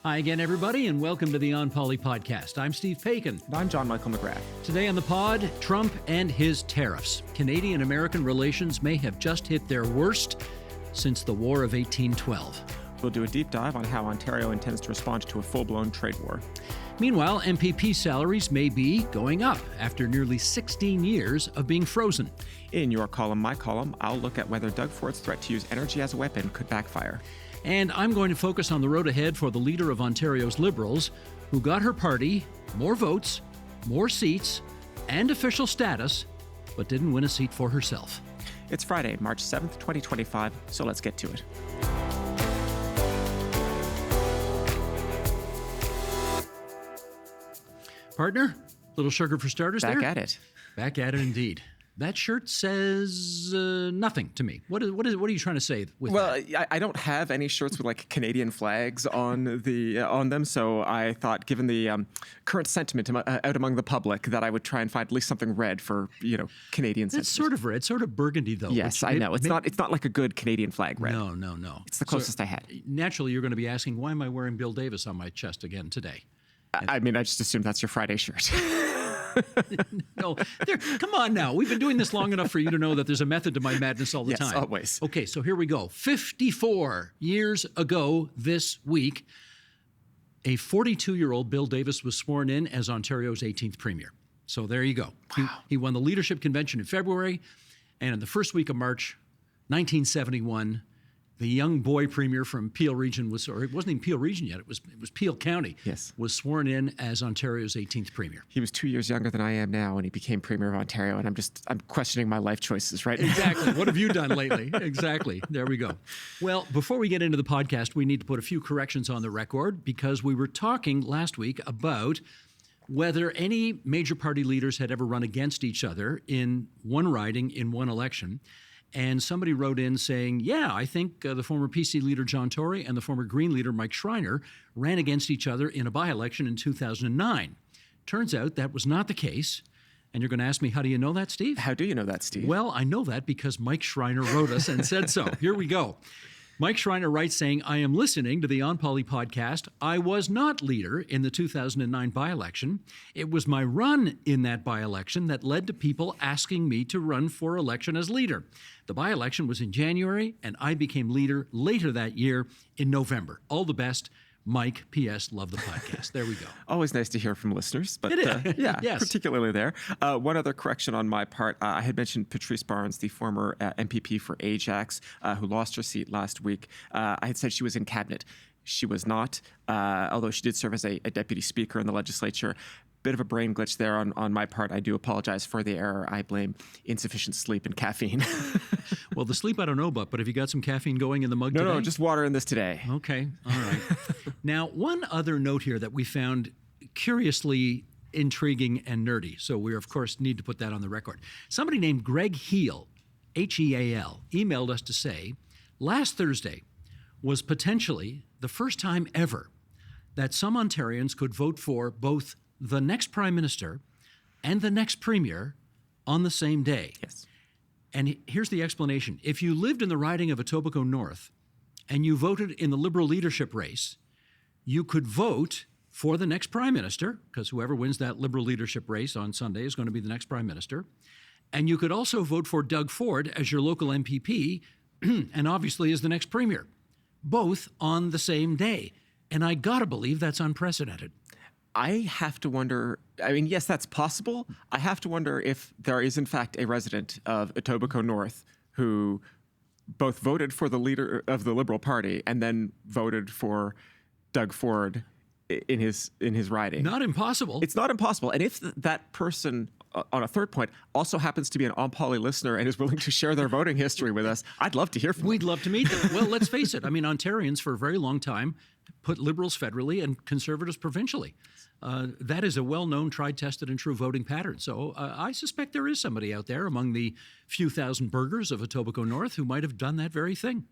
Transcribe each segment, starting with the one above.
Hi again, everybody, and welcome to the onpoli podcast. I'm Steve Paikin. And I'm John Michael McGrath. Today on the pod, Trump and his tariffs. Canadian-American relations may have just hit their worst since the War of 1812. We'll do a deep dive on how Ontario intends to respond to a full-blown trade war. Meanwhile, MPP salaries may be going up after nearly 16 years of being frozen. In your column, my column, I'll look at whether Doug Ford's threat to use energy as a weapon could backfire. And I'm going to focus on the road ahead for the leader of Ontario's Liberals, who got her party more votes, more seats, and official status, but didn't win a seat for herself. It's Friday, March 7th, 2025, so let's get to it. Partner, little sugar for starters Back there? at it. Back at it indeed. That shirt says nothing to me. What are you trying to say with that? Well, I don't have any shirts with like Canadian flags on them, so I thought, given the current sentiment out among the public, that I would try and find at least something red for Canadian sentiment. It's sort of red, sort of burgundy though. Yes, I know. It's not like a good Canadian flag red. No. It's the closest I had. Naturally, you're going to be asking, why am I wearing Bill Davis on my chest again today? I mean, I just assumed that's your Friday shirt. No, come on now. We've been doing this long enough for you to know that there's a method to my madness all the time. Yes, always. Okay, so here we go. 54 years ago this week, a 42-year-old Bill Davis was sworn in as Ontario's 18th premier. So there you go. Wow. He won the leadership convention in February, and in the first week of March 1971, the young boy premier from Peel Region or it wasn't even Peel Region yet, it was Peel County, yes, was sworn in as Ontario's 18th premier. He was 2 years younger than I am now when he became premier of Ontario, and I'm questioning my life choices right now. Exactly. What have you done lately? Exactly. There we go. Well, before we get into the podcast, we need to put a few corrections on the record because we were talking last week about whether any major party leaders had ever run against each other in one riding in one election. And somebody wrote in saying, yeah, I think the former PC leader John Tory and the former Green leader Mike Schreiner ran against each other in a by-election in 2009. Turns out that was not the case. And you're going to ask me, how do you know that, Steve? How do you know that, Steve? Well, I know that because Mike Schreiner wrote us and said so. Here we go. Mike Schreiner writes saying, I am listening to the onpoli podcast. I was not leader in the 2009 by-election. It was my run in that by-election that led to people asking me to run for election as leader. The by-election was in January, and I became leader later that year in November. All the best. Mike, P.S., love the podcast. There we go. Always nice to hear from listeners, but it is. Yeah, yes. Particularly there. One other correction on my part. I had mentioned Patrice Barnes, the former MPP for Ajax, who lost her seat last week. I had said she was in cabinet. She was not, although she did serve as a deputy speaker in the legislature. Bit of a brain glitch there on my part. I do apologize for the error. I blame insufficient sleep and caffeine. Well, the sleep I don't know about, but have you got some caffeine going in the mug today? No, just water in this today. Okay, all right. Now, one other note here that we found curiously intriguing and nerdy, so we, of course, need to put that on the record. Somebody named Greg Heal, Heal, emailed us to say, last Thursday was potentially the first time ever that some Ontarians could vote for both the next prime minister and the next premier on the same day. Yes. And here's the explanation. If you lived in the riding of Etobicoke North and you voted in the Liberal leadership race, you could vote for the next prime minister, because whoever wins that Liberal leadership race on Sunday is going to be the next prime minister. And you could also vote for Doug Ford as your local MPP and obviously as the next premier, both on the same day. And I got to believe that's unprecedented. I have to wonder, I mean, yes, that's possible. I have to wonder if there is, in fact, a resident of Etobicoke North who both voted for the leader of the Liberal Party and then voted for Doug Ford in his riding. Not impossible. It's not impossible. And if that person, on a third point, also happens to be an onpoli listener and is willing to share their voting history with us, I'd love to hear from them. We'd love to meet them. Well, let's face it. I mean, Ontarians for a very long time put Liberals federally and Conservatives provincially. That is a well-known, tried, tested, and true voting pattern. So I suspect there is somebody out there among the few thousand burghers of Etobicoke North who might have done that very thing.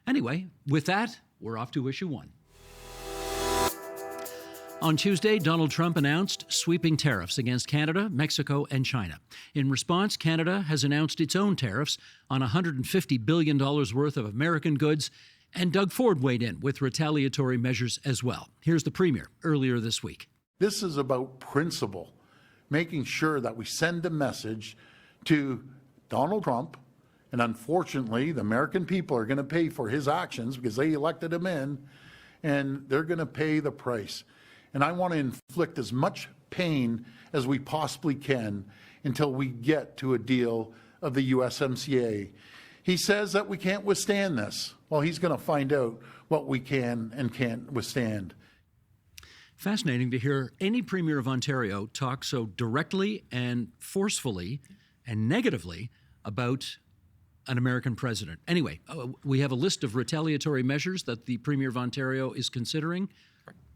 Anyway, with that, we're off to issue one. On Tuesday, Donald Trump announced sweeping tariffs against Canada, Mexico, and China. In response, Canada has announced its own tariffs on $150 billion worth of American goods And Doug Ford weighed in with retaliatory measures as well. Here's the Premier earlier this week. This is about principle, making sure that we send a message to Donald Trump, and unfortunately, the American people are going to pay for his actions because they elected him in, and they're going to pay the price. And I want to inflict as much pain as we possibly can until we get to a deal of the USMCA. He says that we can't withstand this. Well, he's going to find out what we can and can't withstand. Fascinating to hear any Premier of Ontario talk so directly and forcefully and negatively about an American president. Anyway, we have a list of retaliatory measures that the Premier of Ontario is considering.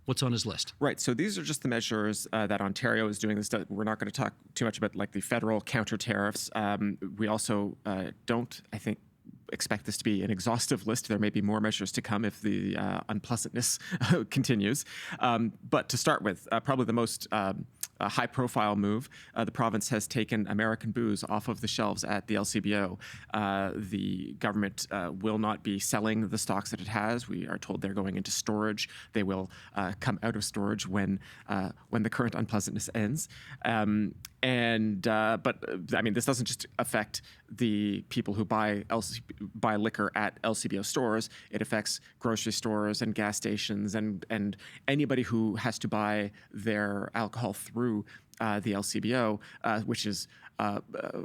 What's on his list? Right. So these are just the measures that Ontario is doing. We're not going to talk too much about like the federal counter tariffs. We also don't, I think, expect this to be an exhaustive list. There may be more measures to come if the unpleasantness continues. But to start with, probably the most high-profile move, the province has taken American booze off of the shelves at the LCBO. The government will not be selling the stocks that it has. We are told they're going into storage. They will come out of storage when the current unpleasantness ends. But I mean, this doesn't just affect the people who buy liquor at LCBO stores. It affects grocery stores and gas stations and anybody who has to buy their alcohol through the LCBO, which is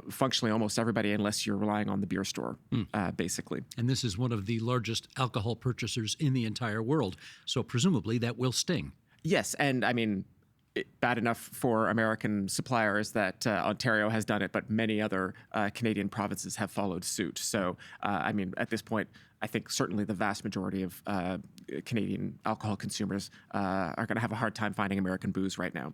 functionally almost everybody, unless you're relying on the beer store, basically. And this is one of the largest alcohol purchasers in the entire world, so presumably that will sting. Yes, and I mean, bad enough for American suppliers that Ontario has done it, but many other Canadian provinces have followed suit. So, I mean, at this point, I think certainly the vast majority of Canadian alcohol consumers are going to have a hard time finding American booze right now.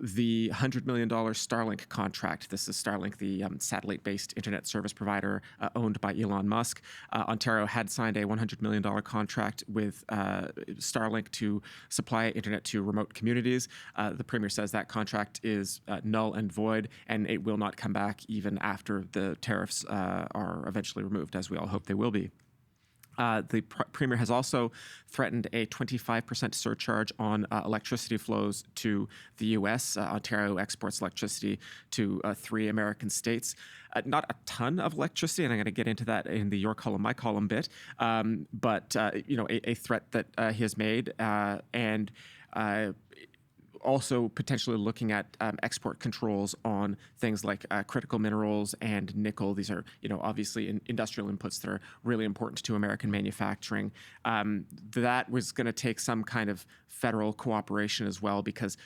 The $100 million Starlink contract, this is Starlink, the satellite-based internet service provider owned by Elon Musk. Ontario had signed a $100 million contract with Starlink to supply internet to remote communities. The Premier says that contract is null and void, and it will not come back even after the tariffs are eventually removed, as we all hope they will be. The Premier has also threatened a 25% surcharge on electricity flows to the U.S. Ontario exports electricity to 3 American states. Not a ton of electricity, and I'm going to get into that in the Your Column, My Column bit, but a threat that he has made, and also potentially looking at export controls on things like critical minerals and nickel. These are, obviously industrial inputs that are really important to American manufacturing. That was going to take some kind of federal cooperation as well, because,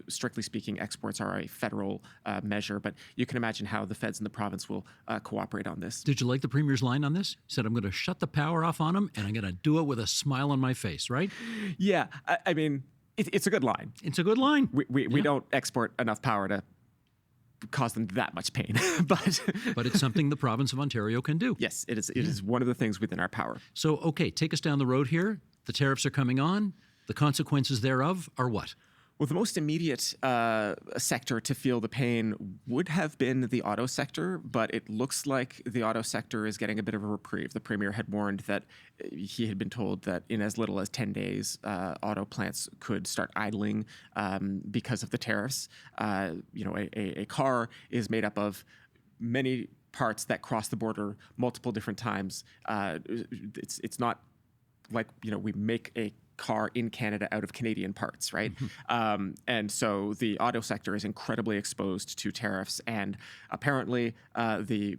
strictly speaking, exports are a federal measure. But you can imagine how the feds in the province will cooperate on this. Did you like the Premier's line on this? He said, I'm going to shut the power off on them, and I'm going to do it with a smile on my face, right? Yeah, I mean, it's a good line. It's a good line. We don't export enough power to cause them that much pain, but it's something the province of Ontario can do. Yes, it is. It is one of the things within our power. So, okay, take us down the road here. The tariffs are coming on. The consequences thereof are what? Well, the most immediate sector to feel the pain would have been the auto sector, but it looks like the auto sector is getting a bit of a reprieve. The Premier had warned that he had been told that in as little as 10 days, auto plants could start idling because of the tariffs. A car is made up of many parts that cross the border multiple different times. It's not like, we make a car in Canada out of Canadian parts, right? Mm-hmm. And so the auto sector is incredibly exposed to tariffs. And apparently the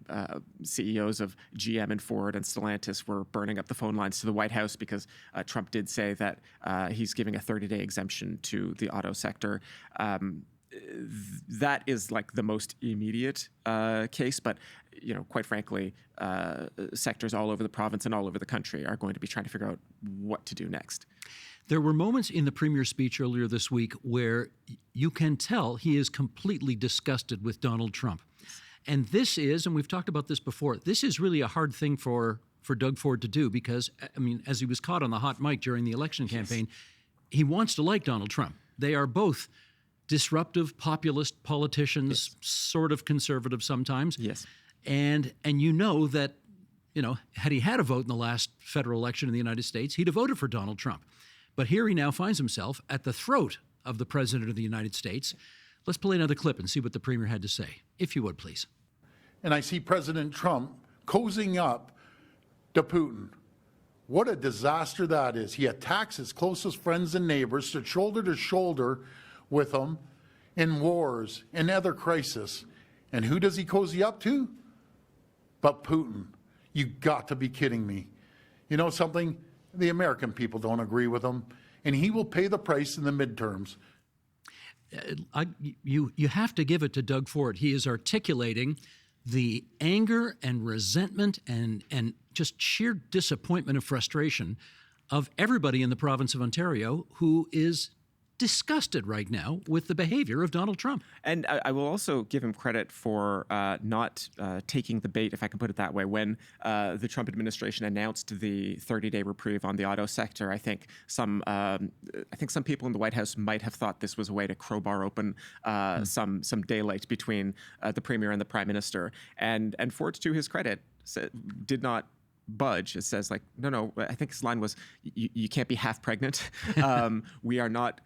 CEOs of GM and Ford and Stellantis were burning up the phone lines to the White House because Trump did say that he's giving a 30-day exemption to the auto sector. That is like the most immediate case, but quite frankly, sectors all over the province and all over the country are going to be trying to figure out what to do next. There were moments in the Premier's speech earlier this week where you can tell he is completely disgusted with Donald Trump. And this is, and we've talked about this before, this is really a hard thing for Doug Ford to do because, I mean, as he was caught on the hot mic during the election campaign, he wants to like Donald Trump. They are both disruptive, populist politicians, sort of conservative sometimes. Yes. And you know that had he had a vote in the last federal election in the United States, he'd have voted for Donald Trump. But here he now finds himself at the throat of the President of the United States. Let's play another clip and see what the Premier had to say, if you would, please. And I see President Trump cozying up to Putin. What a disaster that is. He attacks his closest friends and neighbors, stood shoulder to shoulder with them in wars and other crises. And who does he cozy up to? But Putin. You got to be kidding me. You know something? The American people don't agree with him, and he will pay the price in the midterms. You have to give it to Doug Ford. He is articulating the anger and resentment and just sheer disappointment and frustration of everybody in the province of Ontario who is disgusted right now with the behavior of Donald Trump. And I will also give him credit for not taking the bait, if I can put it that way. When the Trump administration announced the 30-day reprieve on the auto sector, I think some people in the White House might have thought this was a way to crowbar open some daylight between the Premier and the Prime Minister. And Ford, to his credit, did not budge. It says, like, no, I think his line was, you can't be half pregnant. We are not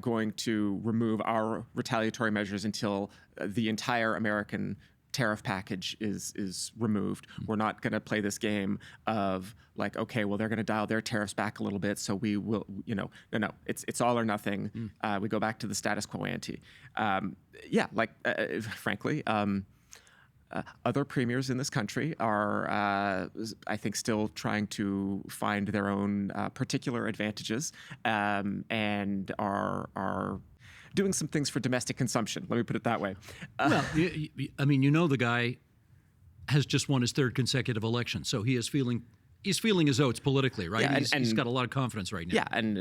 going to remove our retaliatory measures until the entire American tariff package is removed. We're not going to play this game of like, okay, well, they're going to dial their tariffs back a little bit, so we will, no, it's all or nothing. We go back to the status quo ante. Frankly, other premiers in this country are, I think, still trying to find their own particular advantages and are doing some things for domestic consumption. Let me put it that way. Well, the guy has just won his third consecutive election, so he is feeling. He's feeling his oats politically, right? Yeah, he's got a lot of confidence right now. Yeah, and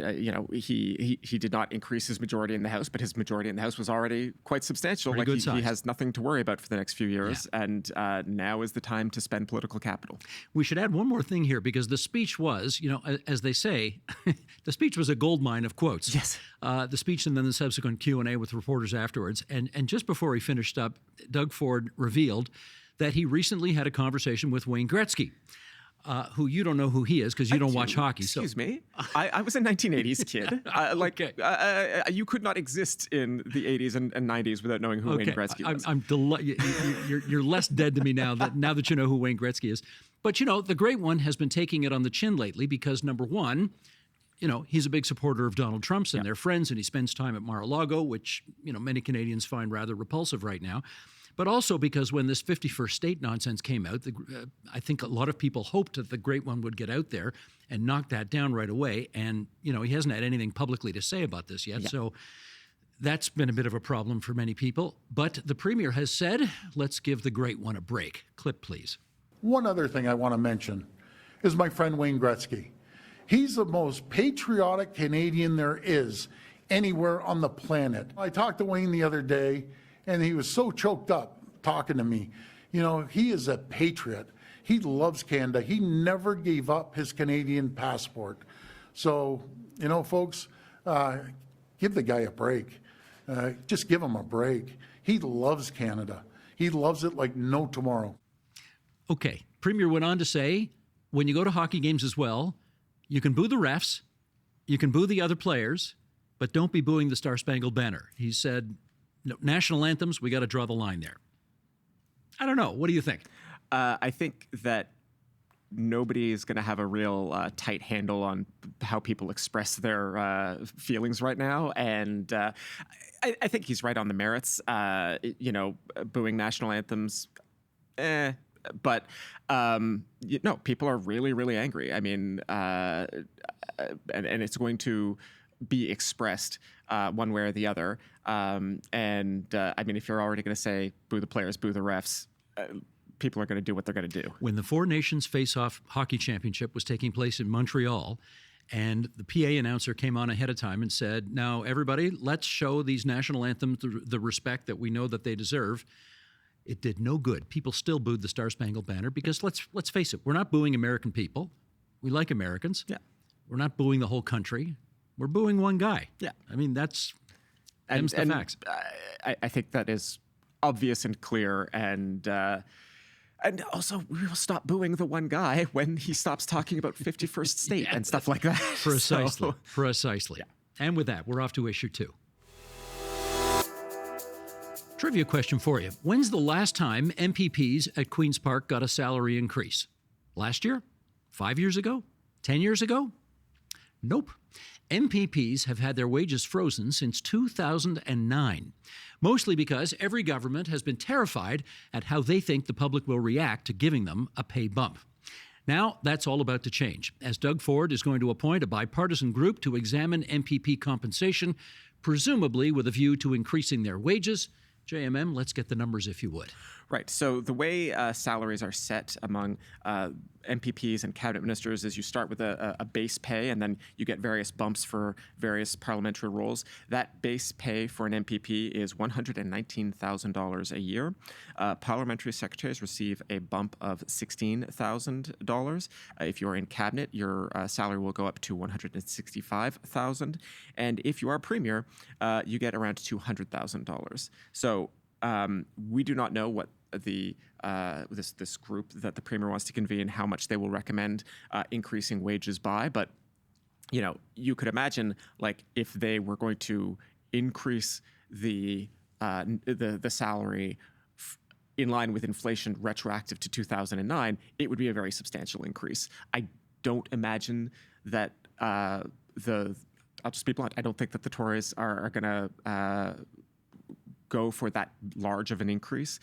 he did not increase his majority in the House, but his majority in the House was already quite substantial. Pretty good size. He has nothing to worry about for the next few years, and now is the time to spend political capital. We should add one more thing here, because the speech was, as they say, the speech was a goldmine of quotes. Yes. The speech and then the subsequent Q&A with reporters afterwards. And just before he finished up, Doug Ford revealed that he recently had a conversation with Wayne Gretzky. Who you don't know who he is because you don't watch hockey. Excuse me. I was a 1980s kid. You could not exist in the 80s and 90s without knowing who Wayne Gretzky was. I'm delighted. You're less dead to me now that you know who Wayne Gretzky is. But, the great one has been taking it on the chin lately because, number one, he's a big supporter of Donald Trump's and their friends, and he spends time at Mar-a-Lago, which, many Canadians find rather repulsive right now. But also because when this 51st state nonsense came out, I think a lot of people hoped that the great one would get out there and knock that down right away. And, he hasn't had anything publicly to say about this yet. Yeah. So that's been a bit of a problem for many people. But the Premier has said, let's give the great one a break. Clip, please. One other thing I want to mention is my friend Wayne Gretzky. He's the most patriotic Canadian there is anywhere on the planet. I talked to Wayne the other day, and he was so choked up talking to me. He is a patriot. He loves Canada. He never gave up his Canadian passport. So, folks, give the guy a break. Just give him a break. He loves Canada. He loves it like no tomorrow. Okay. Premier went on to say, when you go to hockey games as well, you can boo the refs, you can boo the other players, but don't be booing the Star-Spangled Banner. He said, national anthems, we got to draw the line there. I don't know. What do you think? I think that nobody is going to have a real tight handle on how people express their feelings right now. And I think he's right on the merits. Booing national anthems, but people are really, really angry. I mean, and it's going to be expressed one way or the other. If you're already going to say boo the players, boo the refs, people are going to do what they're going to do. When the Four Nations Face-Off Hockey Championship was taking place in Montreal, and the PA announcer came on ahead of time and said, now, everybody, let's show these national anthems the respect that we know that they deserve. It did no good. People still booed the Star-Spangled Banner because let's face it, we're not booing American people. We like Americans. Yeah. We're not booing the whole country. We're booing one guy. Yeah. I mean, that's the facts. I think that is obvious and clear. And And also, we will stop booing the one guy when he stops talking about 51st State and stuff like that. Precisely. So, Precisely. And with that, we're off to issue 2. Trivia question for you. When's the last time MPPs at Queen's Park got a salary increase? Last year? 5 years ago? 10 years ago? Nope. MPPs have had their wages frozen since 2009, mostly because every government has been terrified at how they think the public will react to giving them a pay bump. Now, that's all about to change, as Doug Ford is going to appoint a bipartisan group to examine MPP compensation, presumably with a view to increasing their wages. JMM, let's get the numbers if you would. Right. So the way salaries are set among MPPs and cabinet ministers is you start with a base pay, and then you get various bumps for various parliamentary roles. That base pay for an MPP is $119,000 a year. Parliamentary secretaries receive a bump of $16,000. If you're in cabinet, your salary will go up to $165,000, and if you are premier, you get around $200,000. So we do not know what this group that the premier wants to convene, how much they will recommend increasing wages by. But you could imagine, like, if they were going to increase the salary in line with inflation retroactive to 2009, it would be a very substantial increase. I don't imagine that I'll just be blunt. I don't think that the Tories are going to go for that large of an increase.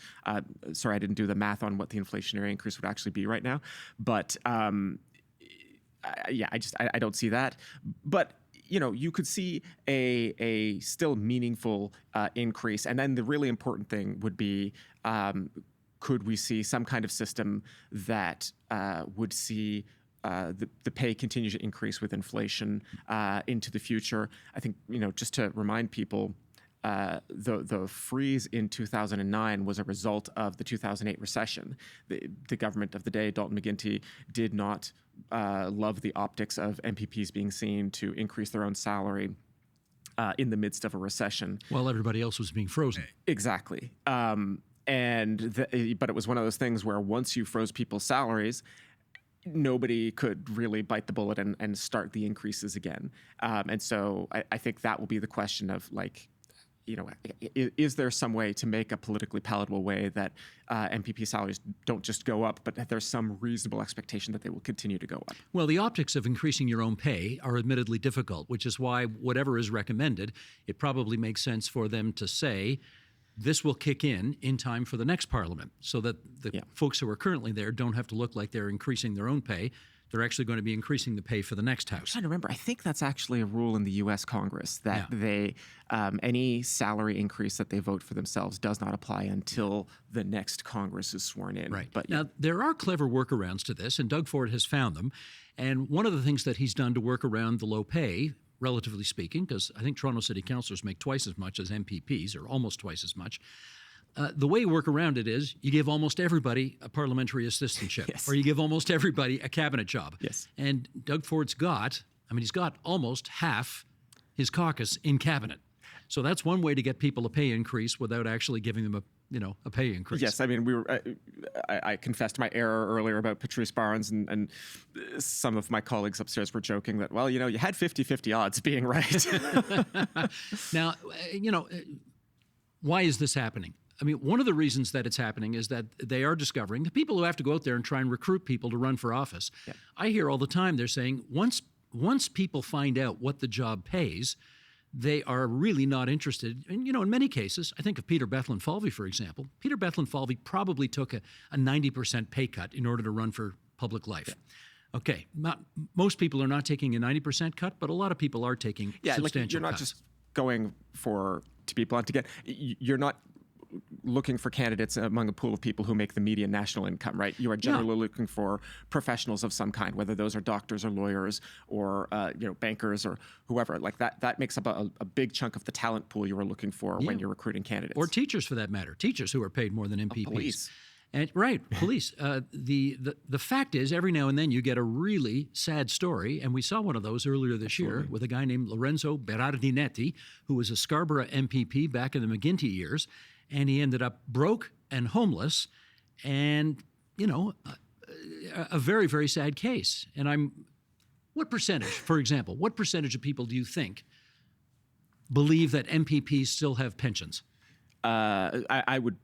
Sorry, I didn't do the math on what the inflationary increase would actually be right now. But I don't see that. But you could see a still meaningful increase. And then the really important thing would be, could we see some kind of system that would see the pay continue to increase with inflation into the future? I think, just to remind people, the freeze in 2009 was a result of the 2008 recession. The government of the day, Dalton McGuinty, did not love the optics of MPPs being seen to increase their own salary in the midst of a recession. While everybody else was being frozen. Exactly. But it was one of those things where once you froze people's salaries, nobody could really bite the bullet and start the increases again. And so I think that will be the question of, like, is there some way to make a politically palatable way that MPP salaries don't just go up, but that there's some reasonable expectation that they will continue to go up? Well, the optics of increasing your own pay are admittedly difficult, which is why whatever is recommended, it probably makes sense for them to say this will kick in time for the next parliament, so that the folks who are currently there don't have to look like they're increasing their own pay. They're actually going to be increasing the pay for the next house. I'm trying to remember. I think that's actually a rule in the U.S. Congress that they any salary increase that they vote for themselves does not apply until the next Congress is sworn in. Right. But now, there are clever workarounds to this, and Doug Ford has found them. And one of the things that he's done to work around the low pay, relatively speaking, because I think Toronto City Councillors make twice as much as MPPs, or almost twice as much. The way you work around it is you give almost everybody a parliamentary assistantship, or you give almost everybody a cabinet job. Yes. And Doug Ford's he's got almost half his caucus in cabinet. So that's one way to get people a pay increase without actually giving them a pay increase. Yes, I mean, I confessed my error earlier about Patrice Barnes, and some of my colleagues upstairs were joking that, well, you had 50-50 odds being right. Now, why is this happening? I mean, one of the reasons that it's happening is that they are discovering the people who have to go out there and try and recruit people to run for office. Yeah. I hear all the time they're saying once people find out what the job pays, they are really not interested. And, in many cases, I think of Peter Bethlen-Falvey, for example. Peter Bethlen-Falvey probably took a 90% pay cut in order to run for public life. Yeah. Okay, most people are not taking a 90% cut, but a lot of people are taking substantial cuts. You're not just going to be blunt again, you're not looking for candidates among a pool of people who make the median national income, right? You are generally looking for professionals of some kind, whether those are doctors or lawyers or bankers or whoever. Like that makes up a big chunk of the talent pool you are looking for when you're recruiting candidates. Or teachers, for that matter. Teachers who are paid more than MPPs. Police. And police. The fact is, every now and then you get a really sad story, and we saw one of those earlier this year with a guy named Lorenzo Berardinetti, who was a Scarborough MPP back in the McGuinty years, and he ended up broke and homeless, and a very, very sad case. And what percentage, for example, what percentage of people do you think believe that MPPs still have pensions? I would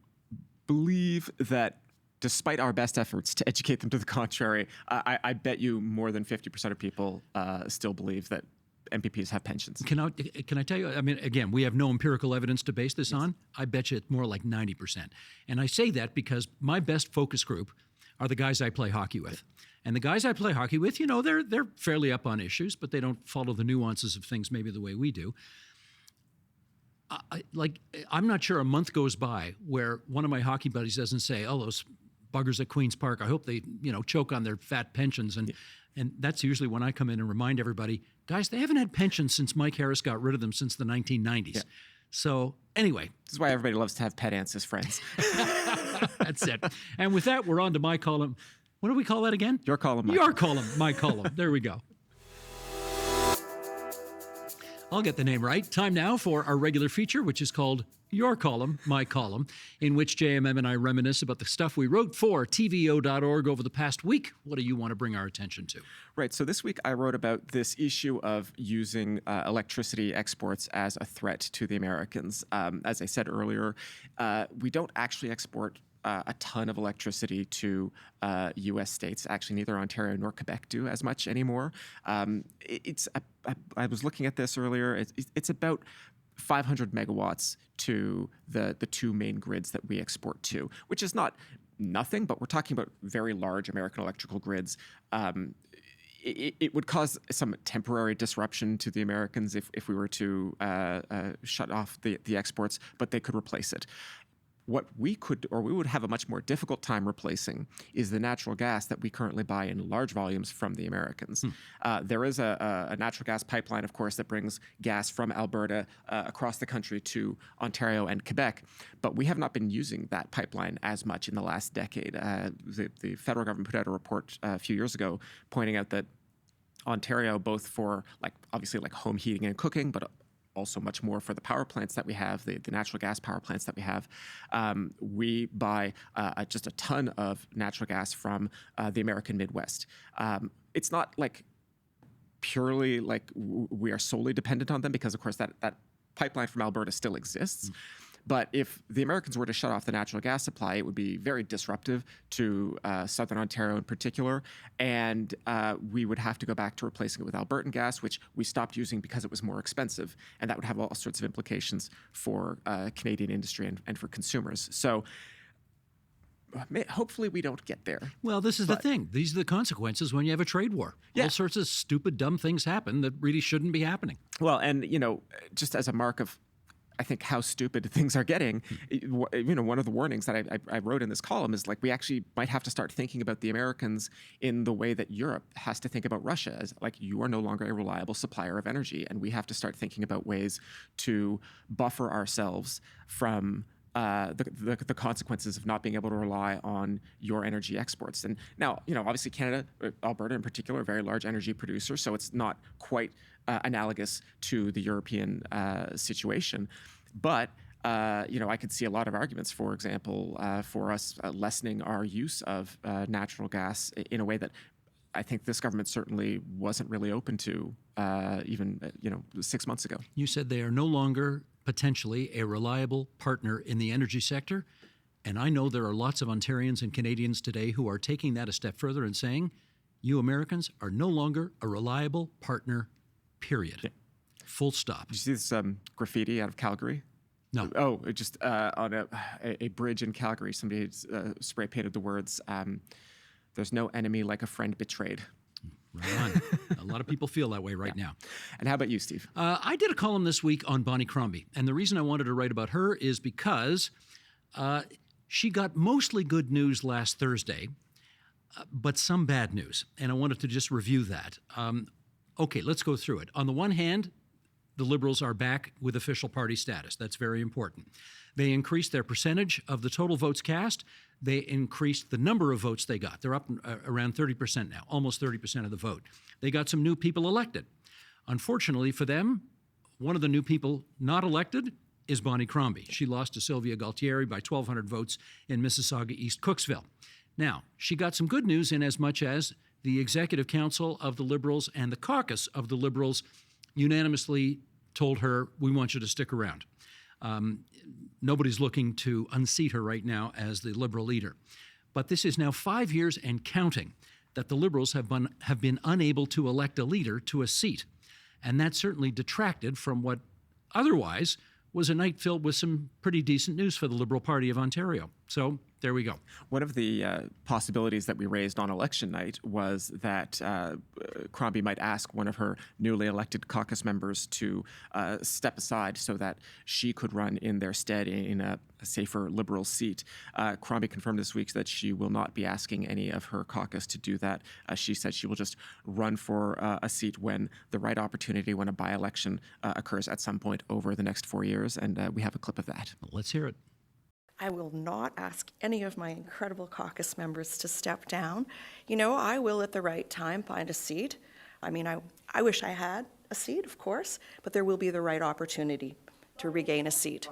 believe that despite our best efforts to educate them to the contrary, I bet you more than 50% of people still believe that MPPs have pensions. Can I tell you, I mean, again, we have no empirical evidence to base this on. I bet you it's more like 90%. And I say that because my best focus group are the guys I play hockey with. And the guys I play hockey with, they're fairly up on issues, but they don't follow the nuances of things maybe the way we do. I'm not sure a month goes by where one of my hockey buddies doesn't say, "Oh, those buggers at Queen's Park, I hope they, choke on their fat pensions." And that's usually when I come in and remind everybody, guys, they haven't had pensions since Mike Harris got rid of them since the 1990s. Yeah. So anyway. This is why everybody loves to have pet ants as friends. That's it. And with that, we're on to my column. What do we call that again? Your column, my Your column, my column. There we go. I'll get the name right. Time now for our regular feature, which is called Your Column, My Column, in which JMM and I reminisce about the stuff we wrote for TVO.org over the past week. What do you want to bring our attention to? Right. So this week I wrote about this issue of using electricity exports as a threat to the Americans. As I said earlier, we don't actually export a ton of electricity to U.S. states. Actually, neither Ontario nor Quebec do as much anymore. I was looking at this earlier. It's about 500 megawatts to the two main grids that we export to, which is not nothing, but we're talking about very large American electrical grids. It would cause some temporary disruption to the Americans if we were to shut off the exports, but they could replace it. What we would have a much more difficult time replacing is the natural gas that we currently buy in large volumes from the Americans. There is a natural gas pipeline, of course, that brings gas from Alberta across the country to Ontario and Quebec, but we have not been using that pipeline as much in the last decade. The federal government put out a report a few years ago pointing out that Ontario, both for obviously home heating and cooking, but also much more for the power plants that we have, the natural gas power plants that we have. We buy just a ton of natural gas from the American Midwest. It's not purely we are solely dependent on them because, of course, that pipeline from Alberta still exists. But if the Americans were to shut off the natural gas supply, it would be very disruptive to Southern Ontario in particular. And we would have to go back to replacing it with Albertan gas, which we stopped using because it was more expensive. And that would have all sorts of implications for Canadian industry and for consumers. So hopefully we don't get there. Well, this is the thing. These are the consequences when you have a trade war. Yeah. All sorts of stupid, dumb things happen that really shouldn't be happening. Well, and, just as a mark of I think how stupid things are getting. One of the warnings that I wrote in this column is we actually might have to start thinking about the Americans in the way that Europe has to think about Russia as you are no longer a reliable supplier of energy, and we have to start thinking about ways to buffer ourselves from the consequences of not being able to rely on your energy exports. And now, obviously Canada, Alberta in particular, a very large energy producer, so it's not quite analogous to the European situation. But, I could see a lot of arguments, for example, for us lessening our use of natural gas in a way that I think this government certainly wasn't really open to even 6 months ago. You said they are no longer potentially a reliable partner in the energy sector. And I know there are lots of Ontarians and Canadians today who are taking that a step further and saying, you Americans are no longer a reliable partner, period. Yeah. Full stop. Did you see this graffiti out of Calgary? No. Oh, just on a bridge in Calgary, somebody spray painted the words, there's no enemy like a friend betrayed. Right on. A lot of people feel that way right now. And how about you, Steve? I did a column this week on Bonnie Crombie. And the reason I wanted to write about her is because she got mostly good news last Thursday, but some bad news. And I wanted to just review that. Okay, let's go through it. On the one hand, the Liberals are back with official party status. That's very important. They increased their percentage of the total votes cast. They increased the number of votes they got. They're up around 30% now, almost 30% of the vote. They got some new people elected. Unfortunately for them, one of the new people not elected is Bonnie Crombie. She lost to Sylvia Galtieri by 1,200 votes in Mississauga East Cooksville. Now, she got some good news in as much as the Executive Council of the Liberals and the caucus of the Liberals unanimously told her, we want you to stick around. Nobody's looking to unseat her right now as the Liberal leader. But this is now 5 years and counting that the Liberals have been unable to elect a leader to a seat. And that certainly detracted from what otherwise was a night filled with some pretty decent news for the Liberal Party of Ontario. So there we go. One of the possibilities that we raised on election night was that Crombie might ask one of her newly elected caucus members to step aside so that she could run in their stead in a safer Liberal seat. Crombie confirmed this week that she will not be asking any of her caucus to do that. She said she will just run for a seat when the right opportunity, when a by-election occurs at some point over the next 4 years, and we have a clip of that. Let's hear it. I will not ask any of my incredible caucus members to step down. You know, I will at the right time find a seat. I mean, I wish I had a seat, of course, but there will be the right opportunity to regain a seat.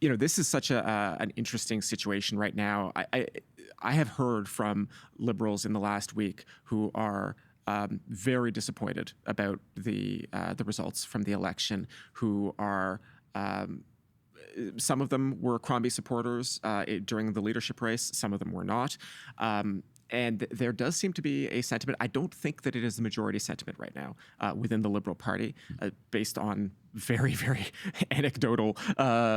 You know, this is such an interesting situation right now. I have heard from Liberals in the last week who are very disappointed about the results from the election, who are some of them were Crombie supporters during the leadership race. Some of them were not. And there does seem to be a sentiment. I don't think that it is the majority sentiment right now within the Liberal Party, based on very, very anecdotal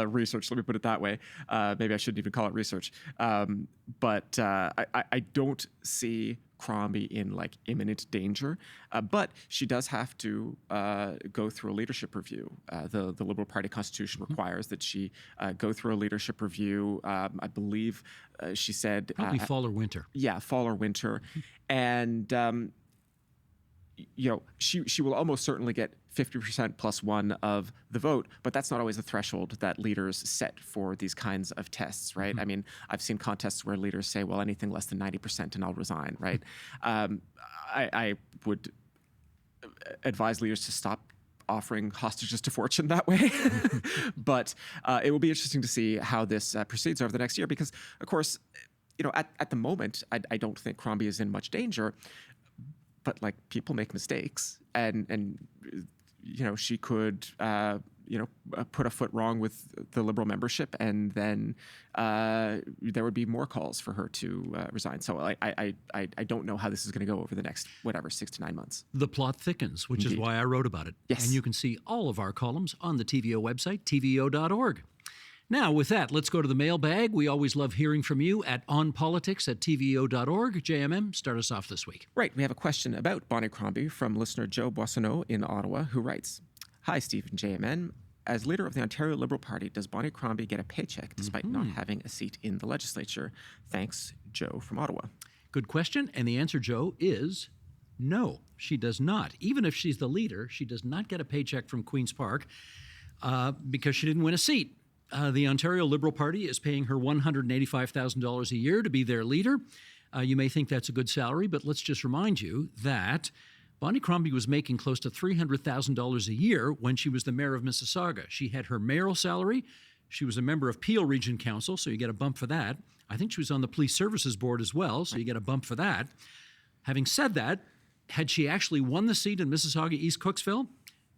research. Let me put it that way. Maybe I shouldn't even call it research. But I don't see Crombie in like imminent danger, but she does have to go through a leadership review. The Liberal Party constitution requires that she go through a leadership review. I believe she said probably fall or winter. Yeah, fall or winter, and you know, she will almost certainly get 50% plus one of the vote, but that's not always the threshold that leaders set for these kinds of tests, right? I mean, I've seen contests where leaders say, well, anything less than 90% and I'll resign, right? I would advise leaders to stop offering hostages to fortune that way. But it will be interesting to see how this proceeds over the next year, because, of course, you know, at the moment, I don't think Crombie is in much danger. But like, people make mistakes, and you know, she could put a foot wrong with the Liberal membership, and then there would be more calls for her to resign. So I don't know how this is going to go over the next 6 to 9 months. The plot thickens, which is why I wrote about it. Yes. And you can see all of our columns on the TVO website, tvo.org. Now, with that, let's go to the mailbag. We always love hearing from you at onpolitics@tvo.org. JMM, start us off this week. Right. We have a question about Bonnie Crombie from listener Joe Boissonneau in Ottawa, who writes, "Hi, Steve and JMN. As leader of the Ontario Liberal Party, does Bonnie Crombie get a paycheck despite not having a seat in the legislature? Thanks, Joe from Ottawa." Good question. And the answer, Joe, is no, she does not. Even if she's the leader, she does not get a paycheck from Queen's Park because she didn't win a seat. The Ontario Liberal Party is paying her $185,000 a year to be their leader. You may think that's a good salary, but let's just remind you that Bonnie Crombie was making close to $300,000 a year when she was the mayor of Mississauga. She had her mayoral salary. She was a member of Peel Region Council, so you get a bump for that. I think she was on the Police Services Board as well, so you get a bump for that. Having said that, had she actually won the seat in Mississauga East Cooksville,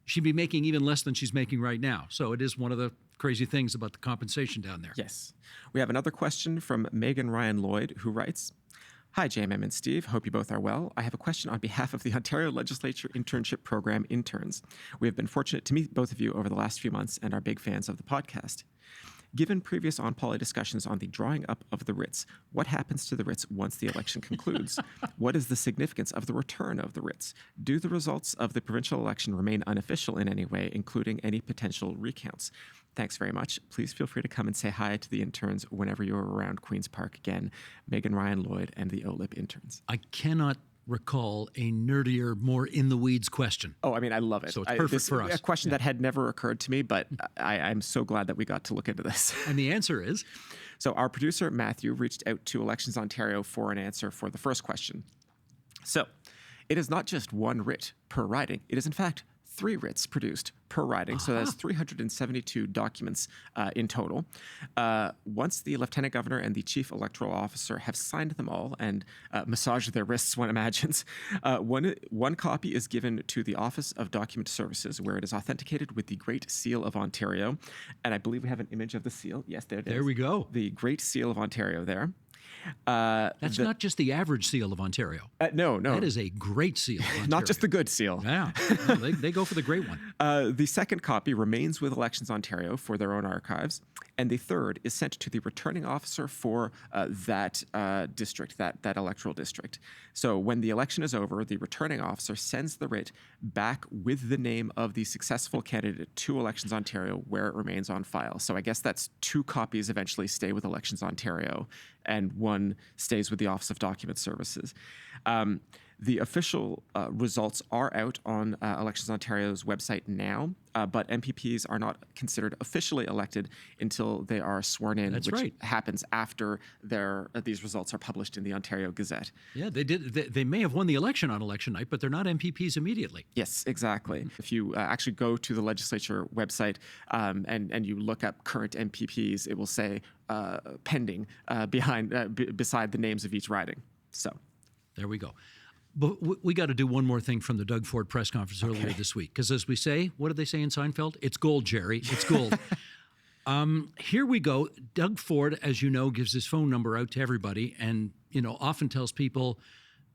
she'd be making even less than she's making right now. So it is one of the crazy things about the compensation down there. Yes. We have another question from Megan Ryan Lloyd, who writes, "Hi, JMM and Steve. Hope you both are well. I have a question on behalf of the Ontario Legislature Internship Program interns. We have been fortunate to meet both of you over the last few months and are big fans of the podcast. Given previous on-poly discussions on the drawing up of the writs, what happens to the writs once the election concludes? What is the significance of the return of the writs? Do the results of the provincial election remain unofficial in any way, including any potential recounts? Thanks very much. Please feel free to come and say hi to the interns whenever you're around Queen's Park again. Megan Ryan Lloyd and the OLIP interns." I cannot recall a nerdier, more in-the-weeds question. Oh, I mean, I love it. So it's perfect for us. A question that had never occurred to me, but I'm so glad that we got to look into this. And the answer is? So our producer, Matthew, reached out to Elections Ontario for an answer for the first question. So it is not just one writ per riding. It is, in fact, 3 writs produced per riding, so that's 372 documents in total. Once the Lieutenant Governor and the Chief Electoral Officer have signed them all and massaged their wrists, one imagines, one copy is given to the Office of Document Services, where it is authenticated with the Great Seal of Ontario. And I believe we have an image of the seal. Yes, there it is. There we go. The Great Seal of Ontario there. That's not just the average seal of Ontario. No. That is a great seal of Ontario. Not just the good seal. Yeah, they go for the great one. The second copy remains with Elections Ontario for their own archives, and the third is sent to the returning officer for that district, that electoral district. So when the election is over, the returning officer sends the writ back with the name of the successful candidate to Elections Ontario, where it remains on file. So I guess that's 2 copies eventually stay with Elections Ontario, and 1 stays with the Office of Document Services. The official results are out on Elections Ontario's website now, but MPPs are not considered officially elected until they are sworn in, which happens after these results are published in the Ontario Gazette. Yeah, they may have won the election on election night, but they're not MPPs immediately. Yes, exactly. If you actually go to the legislature website and you look up current MPPs, it will say pending beside the names of each riding. So there we go. But we got to do one more thing from the Doug Ford press conference earlier this week. Because as we say, what did they say in Seinfeld? It's gold, Jerry. It's gold. Here we go. Doug Ford, as you know, gives his phone number out to everybody and, often tells people,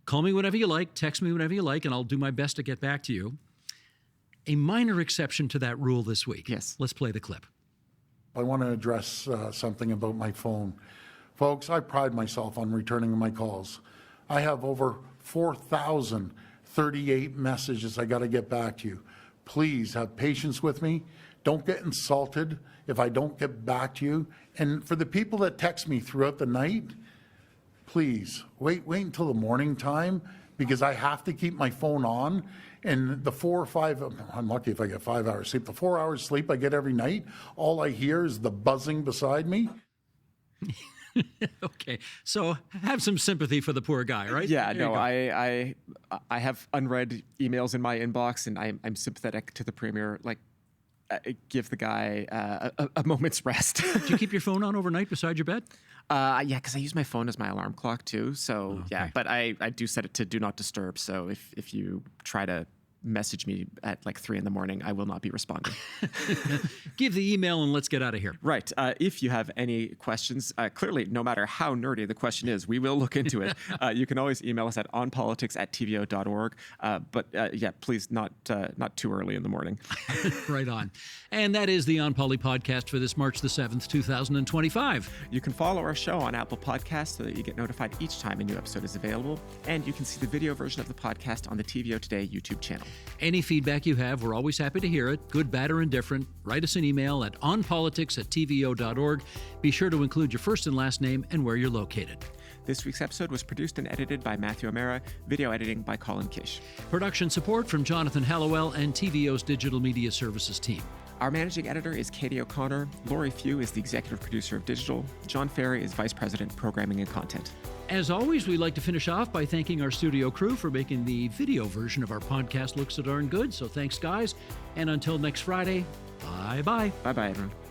call me whenever you like, text me whenever you like, and I'll do my best to get back to you. A minor exception to that rule this week. Yes. Let's play the clip. I want to address something about my phone. Folks, I pride myself on returning my calls. I have over 4,038 messages I got to get back to you. Please have patience with me. Don't get insulted if I don't get back to you. And for the people that text me throughout the night, please wait until the morning time, because I have to keep my phone on. And the 4 or 5, I'm lucky if I get 5 hours sleep, the 4 hours sleep I get every night, all I hear is the buzzing beside me. Okay, so have some sympathy for the poor guy, right? Yeah, no, I have unread emails in my inbox, and I'm sympathetic to the Premier. Like, give the guy a moment's rest. Do you keep your phone on overnight beside your bed? Yeah, because I use my phone as my alarm clock too. So okay. Yeah, but I do set it to do not disturb. So if you try to message me at like 3 a.m, I will not be responding. Give the email and let's get out of here. Right. If you have any questions, clearly, no matter how nerdy the question is, we will look into it. You can always email us at onpolitics@tvo.org. But yeah, please not too early in the morning. Right on. And that is the onpoli podcast for this March the 7th, 2025. You can follow our show on Apple Podcasts so that you get notified each time a new episode is available. And you can see the video version of the podcast on the TVO Today YouTube channel. Any feedback you have, we're always happy to hear it, good, bad, or indifferent. Write us an email at onpolitics@tvo.org. Be sure to include your first and last name and where you're located. This week's episode was produced and edited by Matthew O'Mara, video editing by Colin Kish. Production support from Jonathan Hallowell and TVO's Digital Media Services team. Our managing editor is Katie O'Connor. Lori Few is the executive producer of Digital. John Ferry is vice president, programming and content. As always, we'd like to finish off by thanking our studio crew for making the video version of our podcast look so darn good. So thanks, guys. And until next Friday, bye-bye. Bye-bye, everyone.